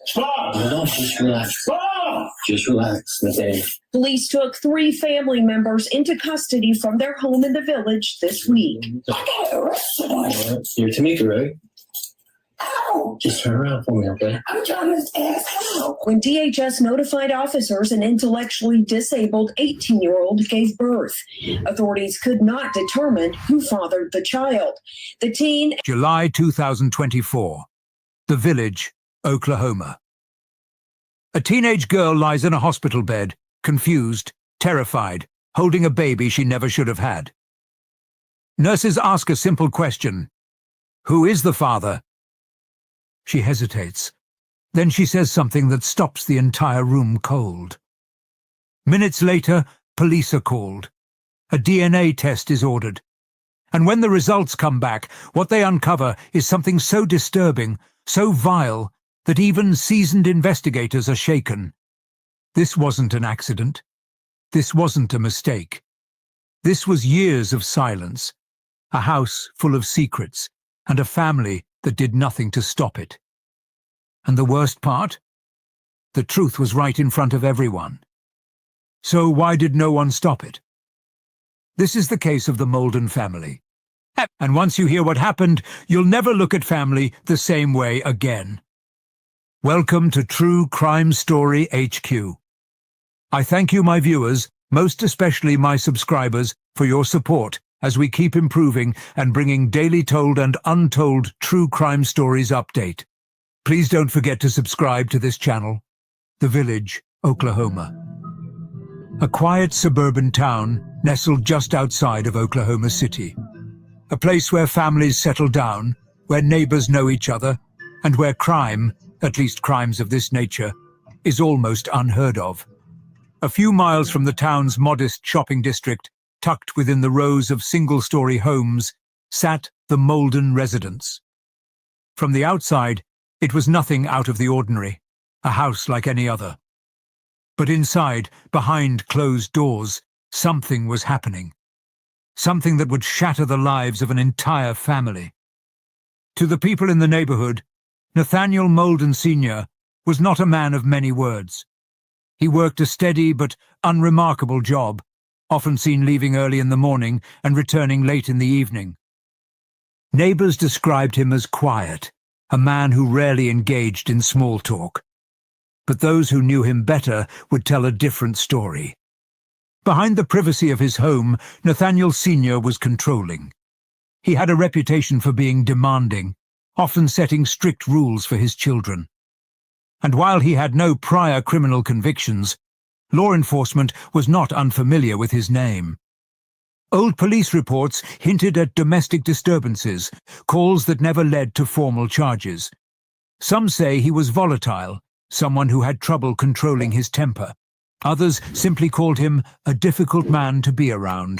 Stop! No, just relax. Stop! Just relax, Nathaniel. Police took 3 family members into custody from their home in the village this week. I got arrested on it. You're Tamika, right? Ow! Just turn around for me, okay? I'm trying to ask how. When DHS notified officers, an intellectually disabled 18-year-old gave birth. Authorities could not determine who fathered the child. The teen... July 2024. The Village, Oklahoma. A teenage girl lies in a hospital bed, confused, terrified, holding a baby she never should have had. Nurses ask a simple question. Who is the father? She hesitates. Then she says something that stops the entire room cold. Minutes later, police are called. A DNA test is ordered. And when the results come back, what they uncover is something so disturbing, so vile, that even seasoned investigators are shaken. This wasn't an accident. This wasn't a mistake. This was years of silence, a house full of secrets, and a family that did nothing to stop it. And the worst part? The truth was right in front of everyone. So why did no one stop it? This is the case of the Molden family. And once you hear what happened, you'll never look at family the same way again. Welcome to True Crime Story HQ. I thank you, my viewers, most especially my subscribers, for your support as we keep improving and bringing daily told and untold true crime stories update. Please don't forget to subscribe to this channel. The Village, Oklahoma. A quiet suburban town nestled just outside of Oklahoma City. A place where families settle down, where neighbors know each other, and where crime, at least crimes of this nature, is almost unheard of. A few miles from the town's modest shopping district, tucked within the rows of single-story homes, sat the Molden residence. From the outside, it was nothing out of the ordinary, a house like any other. But inside, behind closed doors, something was happening. Something that would shatter the lives of an entire family. To the people in the neighborhood, Nathaniel Molden Sr. was not a man of many words. He worked a steady but unremarkable job, often seen leaving early in the morning and returning late in the evening. Neighbors described him as quiet, a man who rarely engaged in small talk. But those who knew him better would tell a different story. Behind the privacy of his home, Nathaniel Sr. was controlling. He had a reputation for being demanding, often setting strict rules for his children. And while he had no prior criminal convictions, law enforcement was not unfamiliar with his name. Old police reports hinted at domestic disturbances, calls that never led to formal charges. Some say he was volatile, someone who had trouble controlling his temper. Others simply called him a difficult man to be around.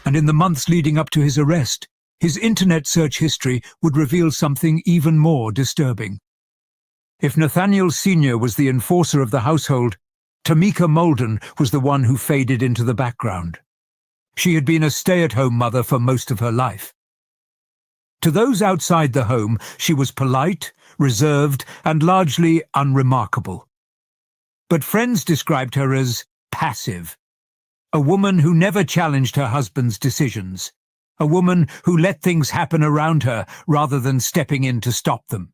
And in the months leading up to his arrest, his internet search history would reveal something even more disturbing. If Nathaniel Sr. was the enforcer of the household, Tamika Molden was the one who faded into the background. She had been a stay-at-home mother for most of her life. To those outside the home, she was polite, reserved, and largely unremarkable. But friends described her as passive, a woman who never challenged her husband's decisions, a woman who let things happen around her rather than stepping in to stop them.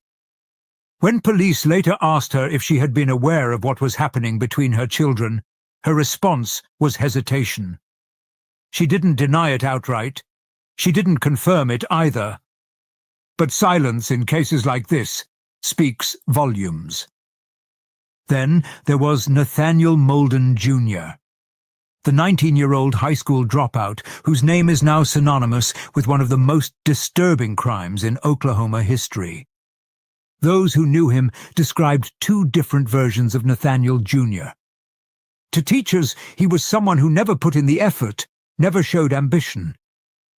When police later asked her if she had been aware of what was happening between her children, her response was hesitation. She didn't deny it outright. She didn't confirm it either. But silence in cases like this speaks volumes. Then there was Nathaniel Molden Jr., the 19-year-old high school dropout whose name is now synonymous with one of the most disturbing crimes in Oklahoma history. Those who knew him described two different versions of Nathaniel Jr. To teachers, he was someone who never put in the effort, never showed ambition.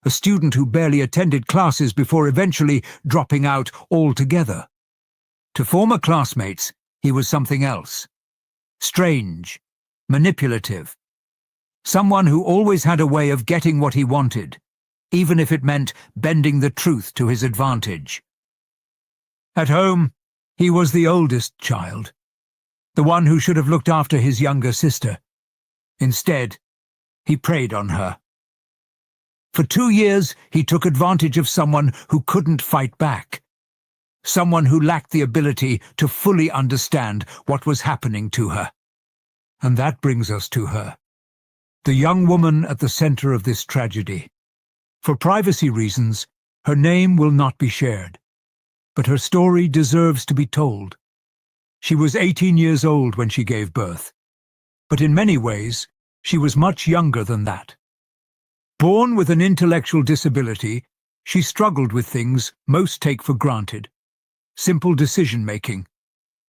A student who barely attended classes before eventually dropping out altogether. To former classmates, he was something else. Strange, manipulative. Someone who always had a way of getting what he wanted, even if it meant bending the truth to his advantage. At home, He was the oldest child, the one who should have looked after his younger sister. Instead, he preyed on her. For 2 years, he took advantage of someone who couldn't fight back, someone who lacked the ability to fully understand what was happening to her. And that brings us to her, the young woman at the center of this tragedy. For privacy reasons, her name will not be shared, but her story deserves to be told. She was 18 years old when she gave birth, but in many ways, she was much younger than that. Born with an intellectual disability, she struggled with things most take for granted: simple decision-making,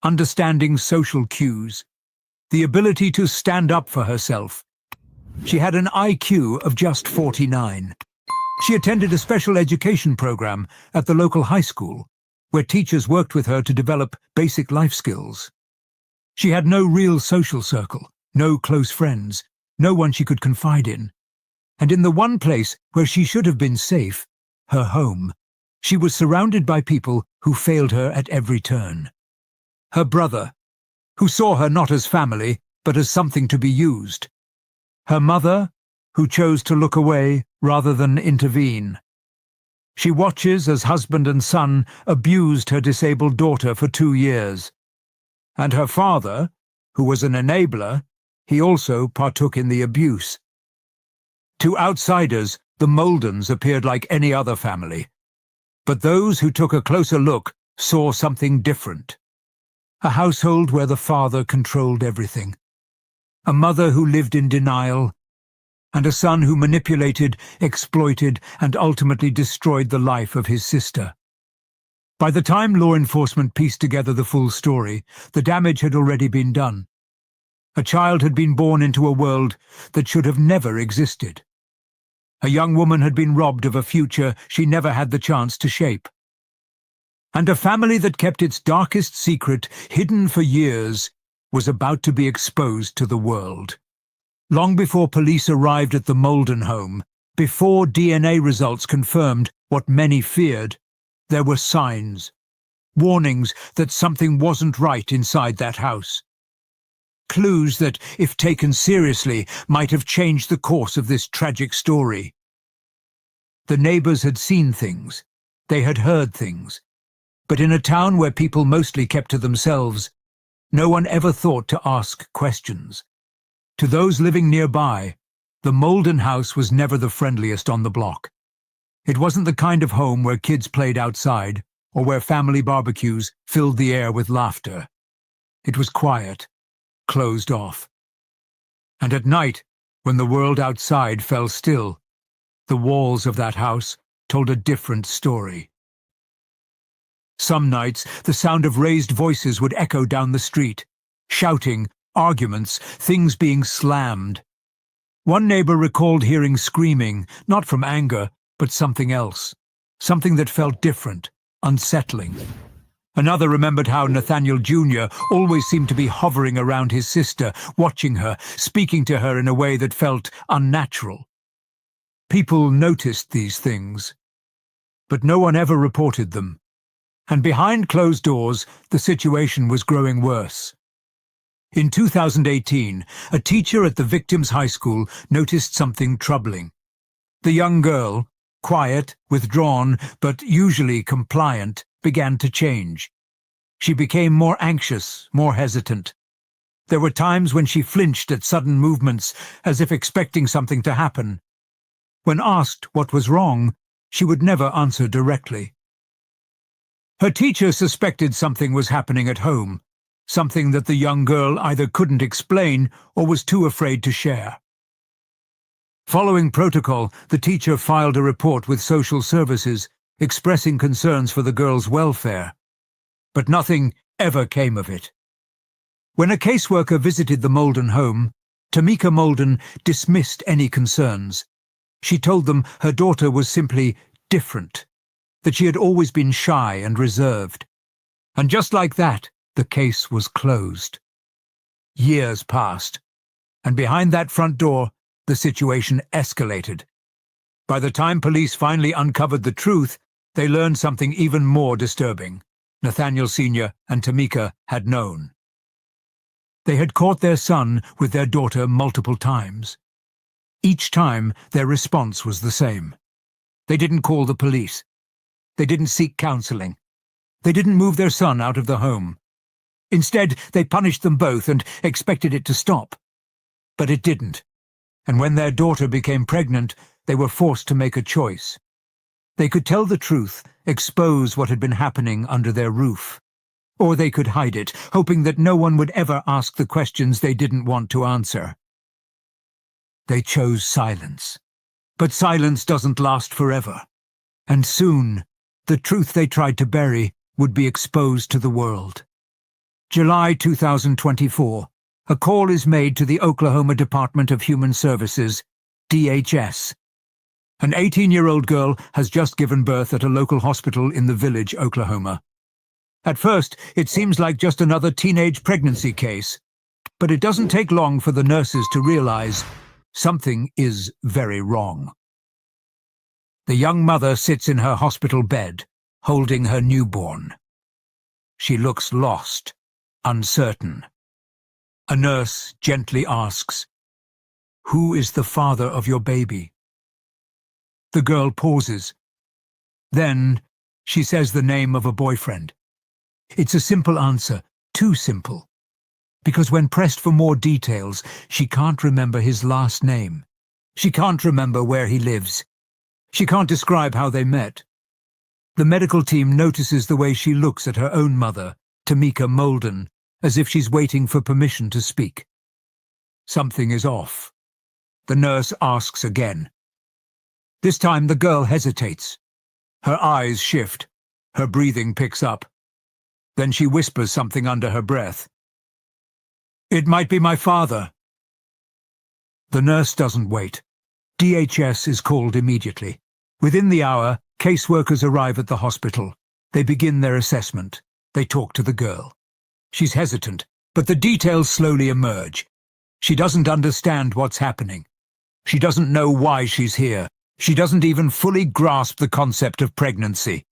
understanding social cues, the ability to stand up for herself. She had an IQ of just 49. She attended a special education program at the local high school, where teachers worked with her to develop basic life skills. She had no real social circle, no close friends, no one she could confide in. And in the one place where she should have been safe, her home, she was surrounded by people who failed her at every turn. Her brother, who saw her not as family, but as something to be used. Her mother, who chose to look away rather than intervene. She watches as husband and son abused her disabled daughter for 2 years. And her father, who was an enabler, he also partook in the abuse. To outsiders, the Moldens appeared like any other family. But those who took a closer look saw something different. A household where the father controlled everything. A mother who lived in denial, and a son who manipulated, exploited, and ultimately destroyed the life of his sister. By the time law enforcement pieced together the full story, the damage had already been done. A child had been born into a world that should have never existed. A young woman had been robbed of a future she never had the chance to shape. And a family that kept its darkest secret hidden for years was about to be exposed to the world. Long before police arrived at the Molden home, before DNA results confirmed what many feared, there were signs, warnings that something wasn't right inside that house. Clues that, if taken seriously, might have changed the course of this tragic story. The neighbors had seen things, they had heard things, but in a town where people mostly kept to themselves, no one ever thought to ask questions. To those living nearby, the Molden house was never the friendliest on the block. It wasn't the kind of home where kids played outside or where family barbecues filled the air with laughter. It was quiet, closed off. And at night, when the world outside fell still, the walls of that house told a different story. Some nights, the sound of raised voices would echo down the street, shouting, arguments, things being slammed. One neighbor recalled hearing screaming, not from anger, but something else, something that felt different, unsettling. Another remembered how Nathaniel Jr. always seemed to be hovering around his sister, watching her, speaking to her in a way that felt unnatural. People noticed these things, but no one ever reported them. And behind closed doors, the situation was growing worse. In 2018, a teacher at the victim's high school noticed something troubling. The young girl, quiet, withdrawn, but usually compliant, began to change. She became more anxious, more hesitant. There were times when she flinched at sudden movements, as if expecting something to happen. When asked what was wrong, she would never answer directly. Her teacher suspected something was happening at home, something that the young girl either couldn't explain or was too afraid to share. Following protocol, the teacher filed a report with social services, expressing concerns for the girl's welfare. But nothing ever came of it. When a caseworker visited the Molden home, Tamika Molden dismissed any concerns. She told them her daughter was simply different, that she had always been shy and reserved. And just like that, the case was closed. Years passed, and behind that front door, the situation escalated. By the time police finally uncovered the truth, they learned something even more disturbing. Nathaniel Sr. and Tamika had known. They had caught their son with their daughter multiple times. Each time, their response was the same. They didn't call the police. They didn't seek counseling. They didn't move their son out of the home. Instead, they punished them both and expected it to stop. But it didn't. And when their daughter became pregnant, they were forced to make a choice. They could tell the truth, expose what had been happening under their roof. Or they could hide it, hoping that no one would ever ask the questions they didn't want to answer. They chose silence. But silence doesn't last forever. And soon, the truth they tried to bury would be exposed to the world. July 2024. A call is made to the Oklahoma Department of Human Services, DHS. An 18-year-old girl has just given birth at a local hospital in the Village, Oklahoma. At first, it seems like just another teenage pregnancy case, but it doesn't take long for the nurses to realize something is very wrong. The young mother sits in her hospital bed, holding her newborn. She looks lost, uncertain. A nurse gently asks, "Who is the father of your baby?" The girl pauses. Then she says the name of a boyfriend. It's a simple answer, too simple. Because when pressed for more details, she can't remember his last name. She can't remember where he lives. She can't describe how they met. The medical team notices the way she looks at her own mother, Tamika Molden, as if she's waiting for permission to speak. Something is off. The nurse asks again. This time the girl hesitates. Her eyes shift. Her breathing picks up. Then she whispers something under her breath. "It might be my father." The nurse doesn't wait. DHS is called immediately. Within the hour, caseworkers arrive at the hospital. They begin their assessment. They talk to the girl. She's hesitant, but the details slowly emerge. She doesn't understand what's happening. She doesn't know why she's here. She doesn't even fully grasp the concept of pregnancy.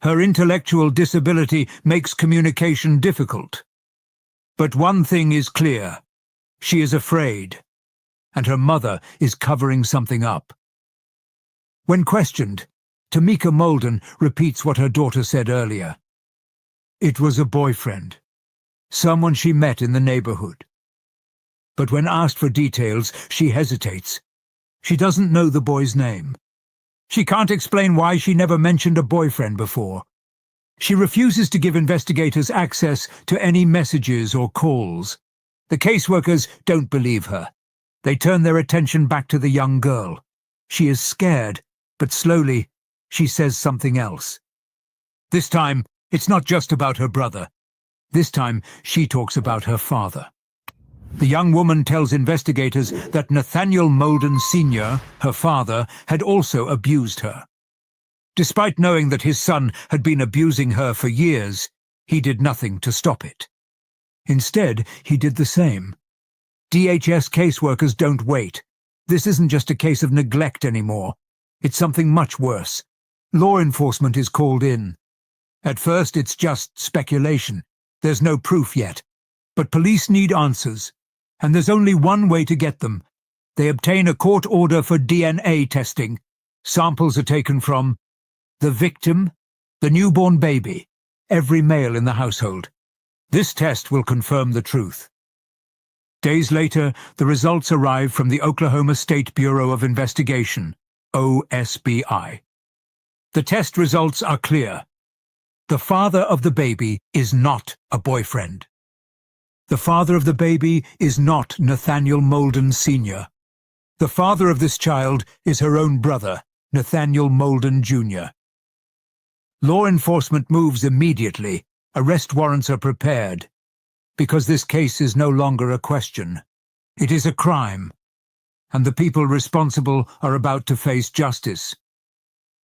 Her intellectual disability makes communication difficult. But one thing is clear. She is afraid, and her mother is covering something up. When questioned, Tamika Molden repeats what her daughter said earlier. It was a boyfriend, someone she met in the neighborhood. But when asked for details, she hesitates. She doesn't know the boy's name. She can't explain why she never mentioned a boyfriend before. She refuses to give investigators access to any messages or calls. The caseworkers don't believe her. They turn their attention back to the young girl. She is scared, but slowly, she says something else. This time, it's not just about her brother. This time, she talks about her father. The young woman tells investigators that Nathaniel Molden Sr., her father, had also abused her. Despite knowing that his son had been abusing her for years, he did nothing to stop it. Instead, he did the same. DHS caseworkers don't wait. This isn't just a case of neglect anymore. It's something much worse. Law enforcement is called in. At first, it's just speculation. There's no proof yet. But police need answers. And there's only one way to get them. They obtain a court order for DNA testing. Samples are taken from the victim, the newborn baby, every male in the household. This test will confirm the truth. Days later, the results arrive from the Oklahoma State Bureau of Investigation, OSBI. The test results are clear. The father of the baby is not a boyfriend. The father of the baby is not Nathaniel Molden Sr. The father of this child is her own brother, Nathaniel Molden Jr. Law enforcement moves immediately. Arrest warrants are prepared. Because this case is no longer a question. It is a crime. And the people responsible are about to face justice.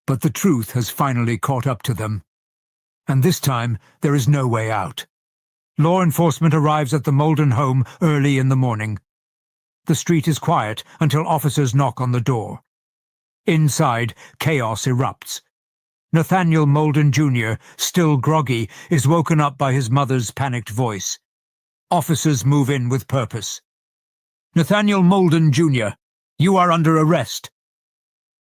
But the truth has finally caught up to them. And this time, there is no way out. Law enforcement arrives at the Molden home early in the morning. The street is quiet until officers knock on the door. Inside, chaos erupts. Nathaniel Molden Jr., still groggy, is woken up by his mother's panicked voice. Officers move in with purpose. "Nathaniel Molden Jr., you are under arrest."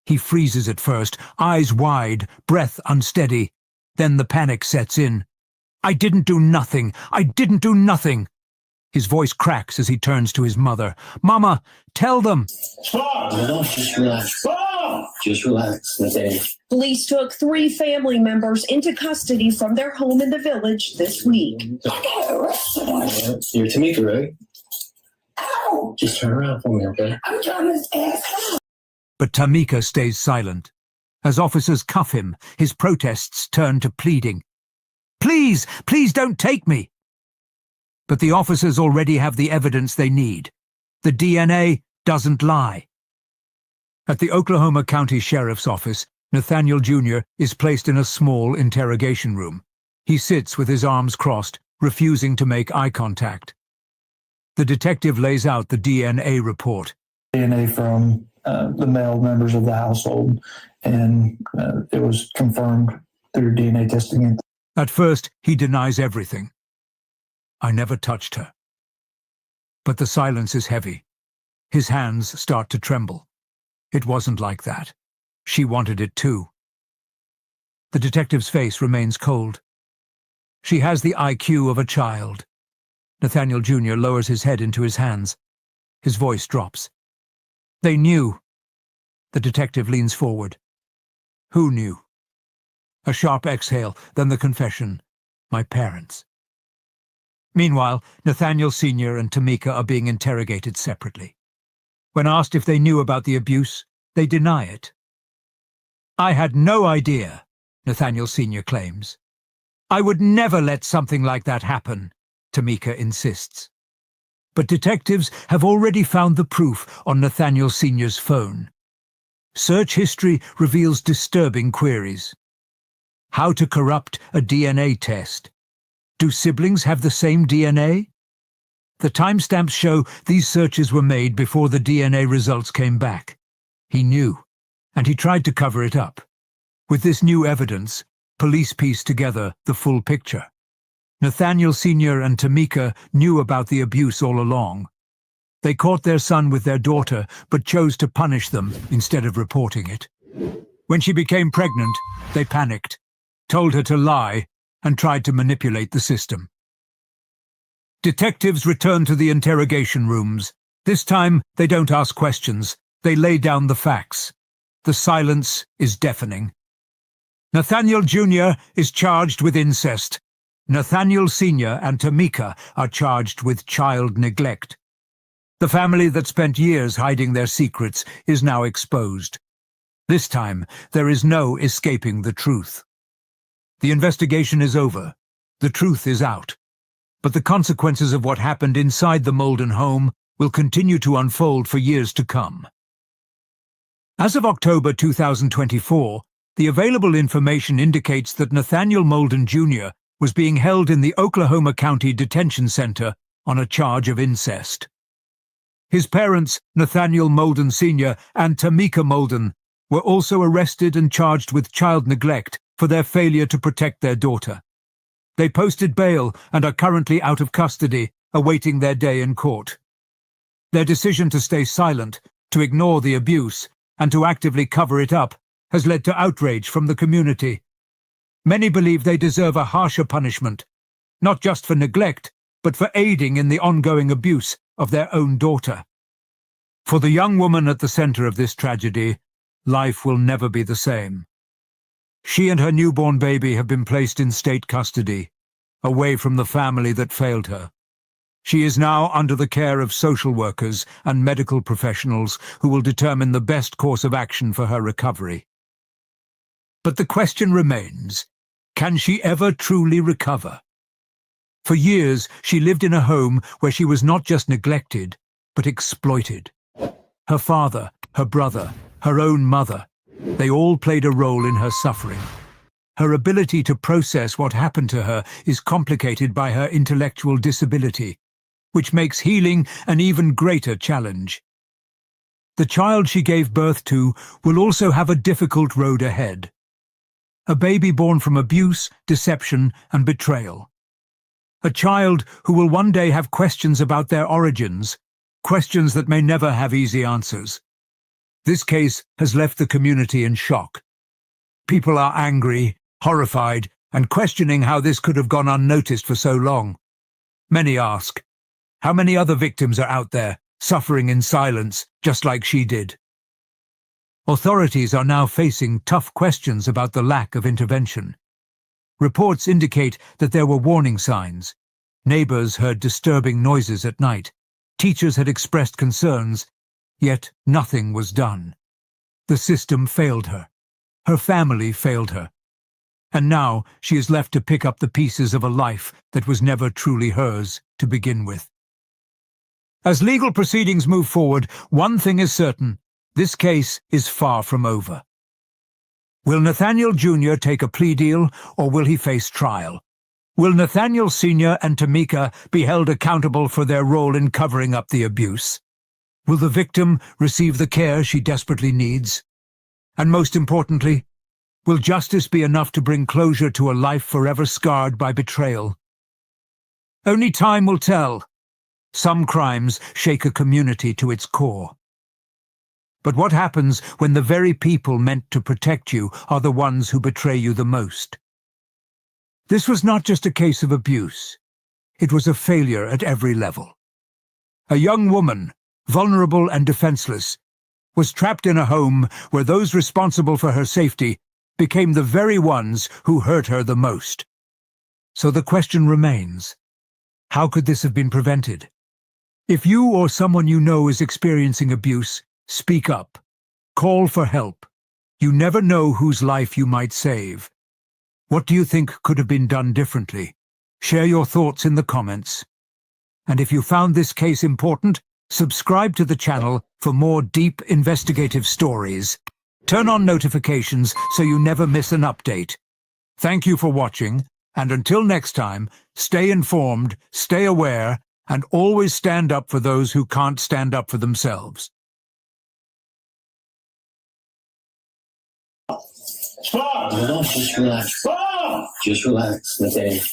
He freezes at first, eyes wide, breath unsteady. Then the panic sets in. "I didn't do nothing. I didn't do nothing." His voice cracks as he turns to his mother. "Mama, tell them." No, just relax. Just relax, Nathaniel. Police took 3 family members into custody from their home in the village this week. You're Tamika, right? Ow! Just turn around for me, okay? I'm trying to ask. But Tamika stays silent. As officers cuff him, his protests turn to pleading. "Please, please don't take me." But the officers already have the evidence they need. The DNA doesn't lie. At the Oklahoma County Sheriff's Office, Nathaniel Jr. is placed in a small interrogation room. He sits with his arms crossed, refusing to make eye contact. The detective lays out the DNA report. DNA from the male members of the household, and it was confirmed through DNA testing. At first, he denies everything. "I never touched her." But the silence is heavy. His hands start to tremble. It wasn't like that. She wanted it too. The detective's face remains cold. "She has the IQ of a child." Nathaniel Jr. lowers his head into his hands. His voice drops. "They knew." The detective leans forward. "Who knew?" A sharp exhale, then the confession. "My parents." Meanwhile, Nathaniel Sr. and Tamika are being interrogated separately. When asked if they knew about the abuse, they deny it. "I had no idea," Nathaniel Sr. claims. "I would never let something like that happen," Tamika insists. But detectives have already found the proof on Nathaniel Sr.'s phone. Search history reveals disturbing queries. How to corrupt a DNA test? Do siblings have the same DNA? The timestamps show these searches were made before the DNA results came back. He knew, and he tried to cover it up. With this new evidence, police pieced together the full picture. Nathaniel Sr. and Tamika knew about the abuse all along. They caught their son with their daughter, but chose to punish them instead of reporting it. When she became pregnant, they panicked, told her to lie, and tried to manipulate the system. Detectives return to the interrogation rooms. This time, they don't ask questions. They lay down the facts. The silence is deafening. Nathaniel Jr. is charged with incest. Nathaniel Sr. and Tamika are charged with child neglect. The family that spent years hiding their secrets is now exposed. This time, there is no escaping the truth. The investigation is over. The truth is out. But the consequences of what happened inside the Molden home will continue to unfold for years to come. As of October 2024, the available information indicates that Nathaniel Molden Jr. was being held in the Oklahoma County Detention Center on a charge of incest. His parents, Nathaniel Molden Sr. and Tamika Molden, were also arrested and charged with child neglect for their failure to protect their daughter. They posted bail and are currently out of custody, awaiting their day in court. Their decision to stay silent, to ignore the abuse, and to actively cover it up has led to outrage from the community. Many believe they deserve a harsher punishment, not just for neglect, but for aiding in the ongoing abuse of their own daughter. For the young woman at the center of this tragedy, life will never be the same. She and her newborn baby have been placed in state custody, away from the family that failed her. She is now under the care of social workers and medical professionals who will determine the best course of action for her recovery. But the question remains, can she ever truly recover? For years, she lived in a home where she was not just neglected, but exploited. Her father, her brother, her own mother, they all played a role in her suffering. Her ability to process what happened to her is complicated by her intellectual disability, which makes healing an even greater challenge. The child she gave birth to will also have a difficult road ahead. a baby born from abuse, deception, and betrayal. A child who will one day have questions about their origins, questions that may never have easy answers. This case has left the community in shock. People are angry, horrified, and questioning how this could have gone unnoticed for so long. Many ask, how many other victims are out there, suffering in silence, just like she did? Authorities are now facing tough questions about the lack of intervention. Reports indicate that there were warning signs. Neighbors heard disturbing noises at night. Teachers had expressed concerns, yet nothing was done. The system failed her. Her family failed her. And now she is left to pick up the pieces of a life that was never truly hers to begin with. As legal proceedings move forward, one thing is certain: this case is far from over. Will Nathaniel Jr. take a plea deal, or will he face trial? Will Nathaniel Sr. and Tamika be held accountable for their role in covering up the abuse? Will the victim receive the care she desperately needs? And most importantly, will justice be enough to bring closure to a life forever scarred by betrayal? Only time will tell. Some crimes shake a community to its core. But what happens when the very people meant to protect you are the ones who betray you the most? This was not just a case of abuse. It was a failure at every level. A young woman, vulnerable and defenseless, was trapped in a home where those responsible for her safety became the very ones who hurt her the most. So the question remains, how could this have been prevented? If you or someone you know is experiencing abuse, speak up. Call for help. You never know whose life you might save. What do you think could have been done differently? Share your thoughts in the comments. And if you found this case important, subscribe to the channel for more deep investigative stories. Turn on notifications so you never miss an update. Thank you for watching, and until next time, stay informed, stay aware, and always stand up for those who can't stand up for themselves. No, just relax. Just relax, Nathaniel.